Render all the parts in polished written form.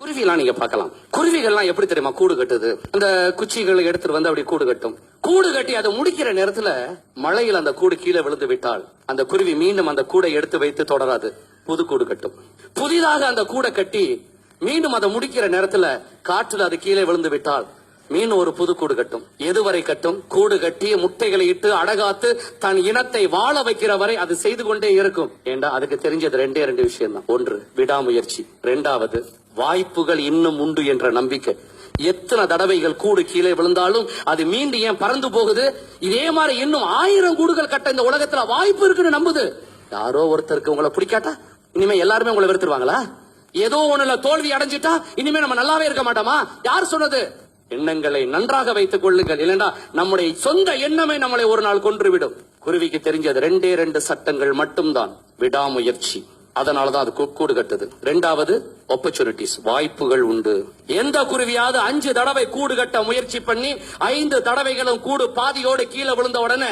குருவிலாம் நீங்க பார்க்கலாம். குருவிகள்லாம் எப்படி தெரியுமா கூடு கட்டுது? அந்த குச்சிகளை எடுத்துட்டு வந்து அப்படி கூடு கட்டும். கூடு கட்டி அதை முடிக்கிற நேரத்துல மழையில் அந்த கூடு கீழே விழுந்து விட்டால் அந்த குருவி மீண்டும் அந்த கூடை எடுத்து வைத்து தொடராது, புது கூடு கட்டும். புதிதாக அந்த கூடை கட்டி மீண்டும் அதை முடிக்கிற நேரத்துல காற்றுல அது கீழே விழுந்து விட்டால் மீன் ஒரு புது கூடு கட்டும். எதுவரை கட்டும்? கூடு கட்டி முட்டைகளை இட்டு அடகாத்து தன் இனத்தை வாழ வைக்கிற வரை அது செய்து கொண்டே இருக்கும். ஏண்டா அதுக்கு தெரிஞ்சது ரெண்டு விஷயம் தான். ஒன்று விடாமுயற்சி, இரண்டாவது வாய்ப்புகள் இன்னும் உண்டு என்ற நம்பிக்கை. எத்தனை தடவைகள் கூடு கீழே விழுந்தாலும் அது மீண்டு ஏன் பறந்து போகுது? இதே மாதிரி இன்னும் 1000 கூடுகள் கட்ட இந்த உலகத்துல வாய்ப்பு இருக்குன்னு நம்புது. யாரோ ஒருத்தருக்கு உங்களை பிடிக்காட்டா இனிமே எல்லாருமே உங்களை வெறுத்துருவாங்களா? ஏதோ ஒண்ணுல தோல்வி அடைஞ்சிட்டா இனிமே நம்ம நல்லாவே இருக்க மாட்டோமா? யார் சொன்னது? எண்ணங்களை நன்றாக வைத்துக் கொள்ளுங்கள், இல்லைன்னா நம்முடைய சொந்த எண்ணமே நம்மளை ஒரு நாள் கொன்றுவிடும். குருவிக்கு தெரிஞ்சது 2 சட்டங்கள் மட்டும்தான். விடாமுயற்சி, அதனாலதான் அது கூடு கட்டுது. இரண்டாவது ஆப்பர்ச்சுனிட்டிஸ், வாய்ப்புகள் உண்டு. எந்த குருவியாவது 5 தடவை கூடு கட்ட முயற்சி பண்ணி 5 தடவைகளும் கூடு பாதியோடு கீழே விழுந்த உடனே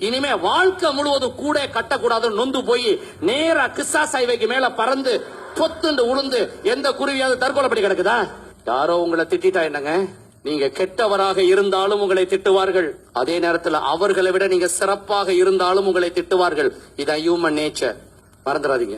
இனிமே வாழ்க்கை முழுவதும் கூட கட்டக்கூடாதுன்னு நொந்து போய் நேரா கிஸ்ஸா சைவைக்கு மேல பறந்து பொத்துண்டு உளுந்து எந்த குருவியாவது தற்கொலை பண்ணி கிடக்குதா? யாரோ உங்களை திட்டா என்னங்க, நீங்க கெட்டவராக இருந்தாலும் உங்களை திட்டுவார்கள். அதே நேரத்தில் அவர்களை விட நீங்க சிறப்பாக இருந்தாலும் உங்களை திட்டுவார்கள். இதான் ஹியூமன் நேச்சர், மறந்துடாதீங்க.